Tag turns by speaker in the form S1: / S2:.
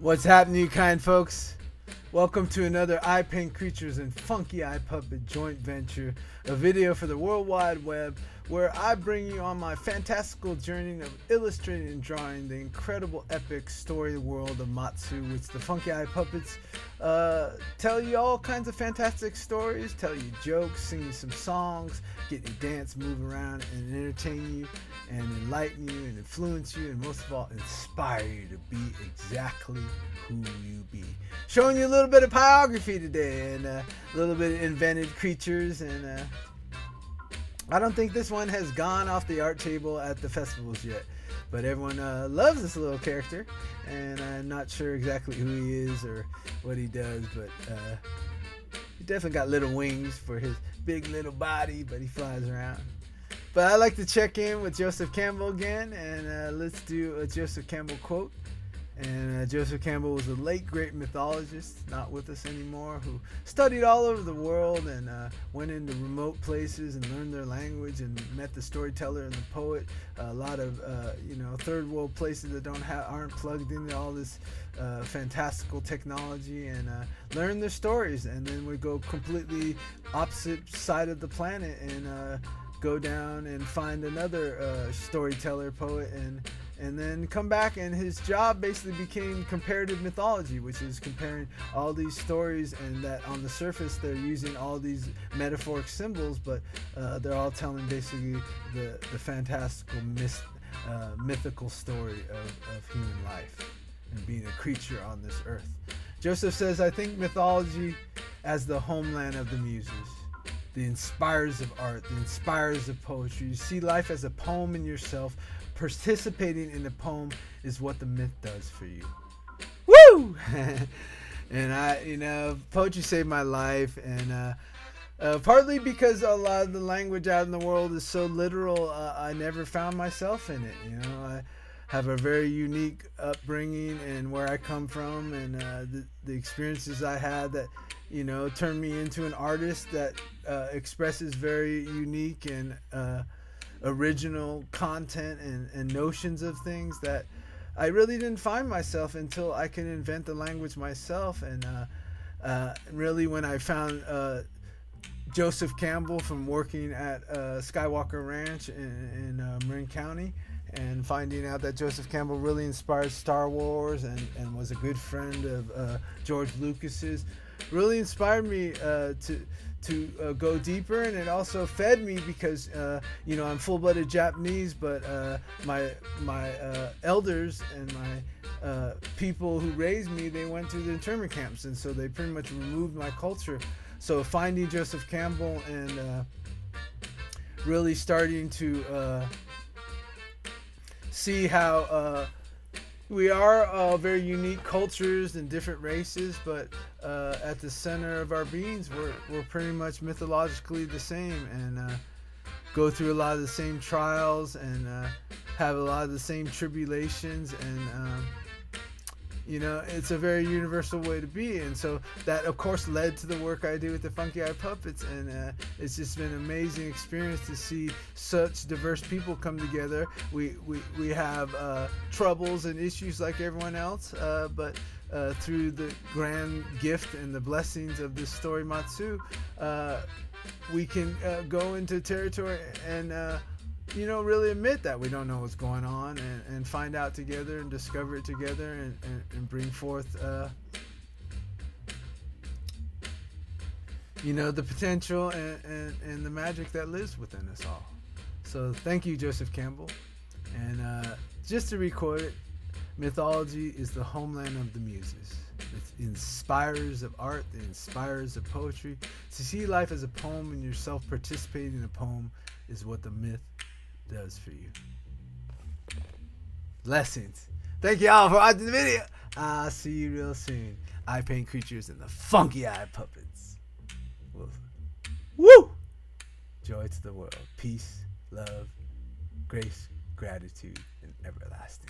S1: What's happening, you kind folks? Welcome to another Ipaintcreatures and Funky Eye Puppet joint venture, a video for the World Wide Web, where I bring you on my fantastical journey of illustrating and drawing the incredible epic story world of MATSU, which the Funky Eye Puppets tell you all kinds of fantastic stories, tell you jokes, sing you some songs, get you dance, move around, and entertain you, and enlighten you, and influence you, and most of all, inspire you to be exactly who you be. Showing you a little bit of Pyography today, and a little bit of invented creatures, and I don't think this one has gone off the art table at the festivals yet, but everyone loves this little character, and I'm not sure exactly who he is or what he does, but he definitely got little wings for his big little body, but he flies around. But I'd like to check in with Joseph Campbell again, and let's do a Joseph Campbell quote. And Joseph Campbell was a late great mythologist, not with us anymore, who studied all over the world and went into remote places and learned their language and met the storyteller and the poet. A lot of third world places that aren't plugged into all this fantastical technology, and learn their stories, and then we go completely opposite side of the planet and go down and find another storyteller, poet, and then come back, and his job basically became comparative mythology, which is comparing all these stories, and that on the surface they're using all these metaphoric symbols, but they're all telling basically the fantastical mythical story of human life and being a creature on this earth. Joseph says, I think mythology as the homeland of the muses, the inspirers of art, the inspirers of poetry. You see life as a poem in yourself. Participating in the poem is what the myth does for you. Woo! And poetry saved my life, and partly because a lot of the language out in the world is so literal, I never found myself in it. I have a very unique upbringing and where I come from, and the experiences I had that turned me into an artist that expresses very unique and original content and notions of things that I really didn't find myself until I could invent the language myself. And really when I found Joseph Campbell from working at Skywalker Ranch in Marin County, and finding out that Joseph Campbell really inspired Star Wars and was a good friend of George Lucas's, really inspired me to go deeper, and it also fed me because I'm full-blooded Japanese, but my elders and my people who raised me, they went through the internment camps, and so they pretty much removed my culture. So finding Joseph Campbell and really starting to see how we are very unique cultures and different races, but at the center of our beings, we're pretty much mythologically the same, and go through a lot of the same trials, and have a lot of the same tribulations, and it's a very universal way to be. And so that of course led to the work I do with the Funky Eye Puppets, and it's just been an amazing experience to see such diverse people come together. We have troubles and issues like everyone else, but through the grand gift and the blessings of this story MATSU, we can go into territory and really admit that we don't know what's going on, and find out together and discover it together, and bring forth the potential and the magic that lives within us all. So thank you, Joseph Campbell. And just to record it, mythology is the homeland of the muses. It inspirers of art, it inspirers of poetry. To see life as a poem and yourself participating in a poem is what the myth does for you. Blessings. Thank you all for watching the video. I'll see you real soon. Ipaintcreatures and the Funky Eye Puppets. Woo! Joy to the world. Peace, love, grace, gratitude, and everlasting.